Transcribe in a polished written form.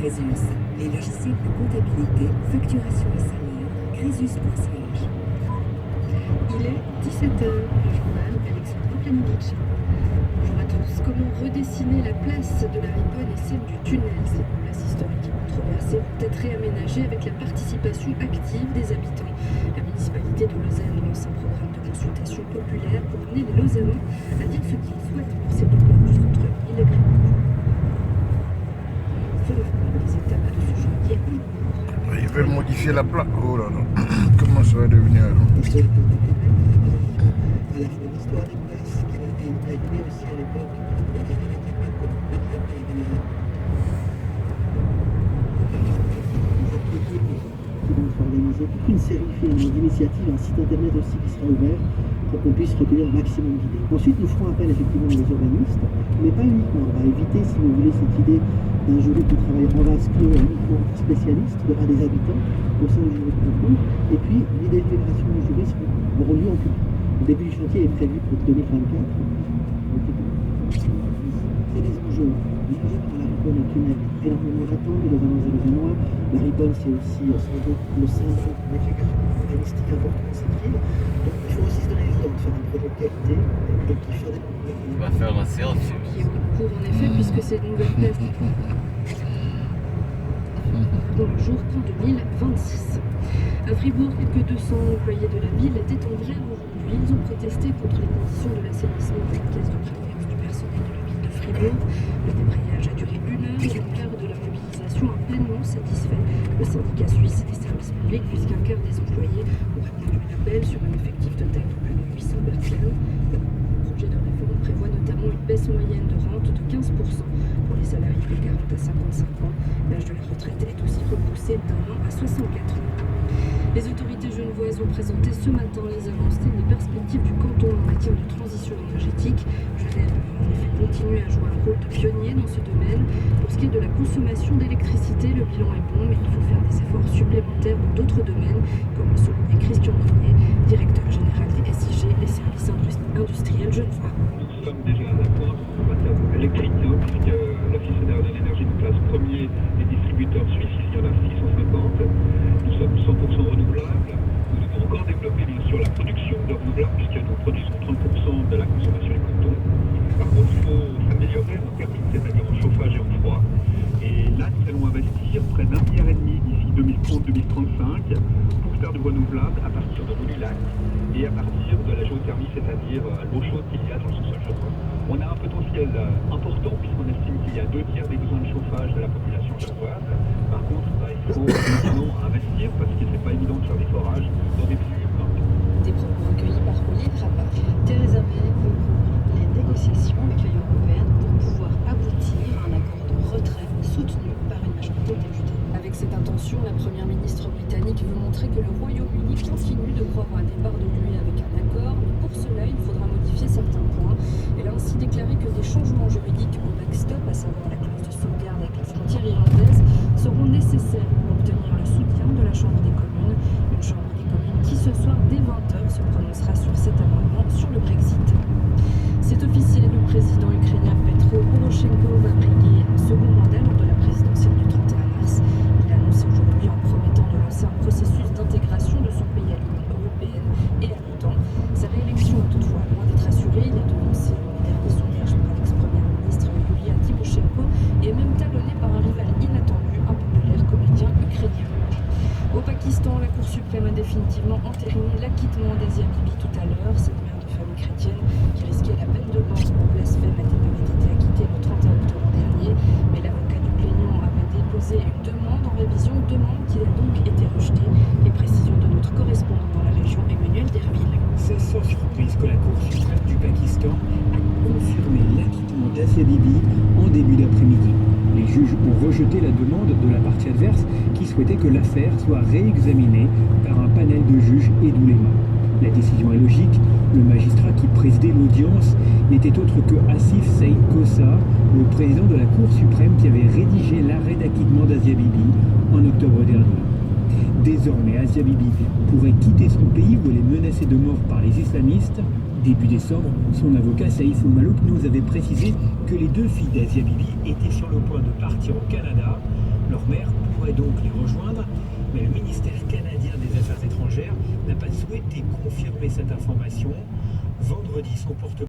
Crésus, les logiciels de comptabilité, facturation et salaire, Crésus.ch. Il est 17h, le journal Alexandra Planovic. Bonjour à tous. Comment redessiner la place de la Riponne et celle du tunnel? Ces places historiques et controversées vont être réaménagées avec la participation active des habitants. La municipalité de Lausanne lance un programme de consultation populaire pour amener les Lausannois à dire ce qu'ils souhaitent pour ces deux ports du centre-ville et Grenoble. Faut maintenant les étapes de ce chantier en cours. Ils veulent modifier la plaque. Oh là là. Comment ça va devenir alors? À la fois l'histoire des places qui a été imprimée aussi à l'époque. Qui vont être organisés, toute une série d'initiatives, un site internet aussi qui sera ouvert pour qu'on puisse recueillir le maximum d'idées. Ensuite, nous ferons appel effectivement aux urbanistes, mais pas uniquement. On va éviter, si vous voulez, cette idée d'un jury qui travaille en vase clos uniquement spécialiste. Il y aura des habitants au sein du jury de concours. Et puis, les délibérations du jury auront lieu en public. Le début du chantier est prévu pour 2024. C'est des enjeux. Les enjeux pour la Riponne et le tunnel. Énormément d'attentes des Lausannois et Lausannois. La Riponne, c'est aussi sans doute le symbole d'une efficacité urbanistique importante de cette ville. Donc il faut aussi se donner les temps de faire un projet de qualité et de faire des progrès. On va faire un selfie. Qui est en cours en effet, puisque c'est une nouvelle place dont le jour qu'en 2026. À Fribourg, quelques 200 employés de la ville étaient en grève aujourd'hui. Ils ont protesté contre les conditions de l'assainissement de la caisse de prévoyance du personnel de la ville de Fribourg. Le débrayage a duré 1 heure et le quart de la mobilisation a pleinement satisfait le syndicat suisse des services publics, puisqu'un quart des employés ont répondu à l'appel sur un effectif total de plus de 800 personnes. Le projet de réforme prévoit notamment une baisse moyenne de rente de 15% pour les salariés de 40 à 55 ans. L'âge de la retraite est aussi repoussé d'1 an à 64 ans. Les autorités genevoises ont présenté ce matin les avancées et les perspectives du canton en matière de transition énergétique. Genève va en effet continuer à jouer un rôle de pionnier dans ce domaine. Pour ce qui est de la consommation d'électricité, le bilan est bon, mais il faut faire des efforts supplémentaires dans d'autres domaines, comme le soulignait Christian Grenier, directeur général des SIG, les services industriels genevois. Nous sommes déjà à un point en matière électrique, puisque l'Office fédéral de l'énergie nous classe premier des distributeurs suisses, il y en a 650. Nous sommes 100% renouvelables. Nous devons encore développer bien sûr la production de renouvelables, puisque nous produisons 30% de la consommation du canton. Par contre, il faut s'améliorer nos thermiques, c'est-à-dire en chauffage et en froid. Et là, nous allons investir près d'1,5 milliard d'ici 2030-2035 pour faire du renouvelable à partir de l'eau et à partir de la géothermie, c'est-à-dire l'eau chaude qu'il y a dans le sous-sol genevois. On a un potentiel important puisqu'on estime qu'il y a 2 tiers des besoins de chauffage de la population genevoise. Par contre, il faut maintenant investir parce que c'est pas évident de faire des forages dans des pays urbains. Des propos recueillis par Olivier Rabat. Theresa May veut rouvrir les négociations avec l'Union européenne pour pouvoir aboutir à un accord de retrait soutenu par une majorité de députés. Avec cette intention, la première ministre britannique veut montrer que le Royaume-Uni continue de croire à un départ de l'UE avec un accord, mais pour cela, il faudra modifier certains points. Elle a ainsi déclaré que des changements juridiques au backstop, à savoir la clause de sauvegarde avec la frontière irlandaise, seront nécessaires pour obtenir le soutien de la Chambre des communes. Une Chambre des communes qui ce soir dès 20h se prononcera sur cet amendement sur le Brexit. C'est officiel, le président ukrainien Petro Poroshenko va briguer un second mandat lors de la présidentielle du 31 mars. Il a annoncé aujourd'hui en promettant de lancer un processus d'intégration de son pays à l'Union européenne et à l'OTAN. Sa réélection est toutefois loin d'être assurée. Il est devancé dans les derniers sondages par l'ex-première ministre Yulia Tymoshenko et est même talonné par un rival inattendu, un populaire comédien ukrainien. Au Pakistan, la Cour suprême a définitivement entériné l'acquittement d'Asia Bibi tout à l'heure. Cette mère de famille chrétienne qui risquait la peine de mort pour blasphème avait été acquittée le 31 octobre dernier, mais l'avocat du plaignant avait déposé une demande en révision, demande qui a donc été rejetée. Les précisions de notre correspondant dans la région, Emmanuel Derville. C'est sans surprise que la Cour suprême du Pakistan a confirmé l'acquittement d'Asia Bibi en début d'après-midi. Les juges ont rejeté la demande de la partie adverse qui souhaitait que l'affaire soit réexaminée par un panel de juges et d'oulémas. La décision est logique, le magistrat qui présidait l'audience n'était autre que Asif Saïd Kossa, le président de la Cour suprême qui avait rédigé l'arrêt d'acquittement d'Asia Bibi en octobre dernier. Désormais, Asia Bibi pourrait quitter son pays où elle est menacée de mort par les islamistes. Début décembre, son avocat Saïf Malouk nous avait précisé que les 2 filles d'Asia Bibi étaient sur le point de partir au Canada. Leur mère pourrait donc les rejoindre, mais le ministère canadien des Affaires étrangères n'a pas souhaité confirmer cette information. Vendredi, son porte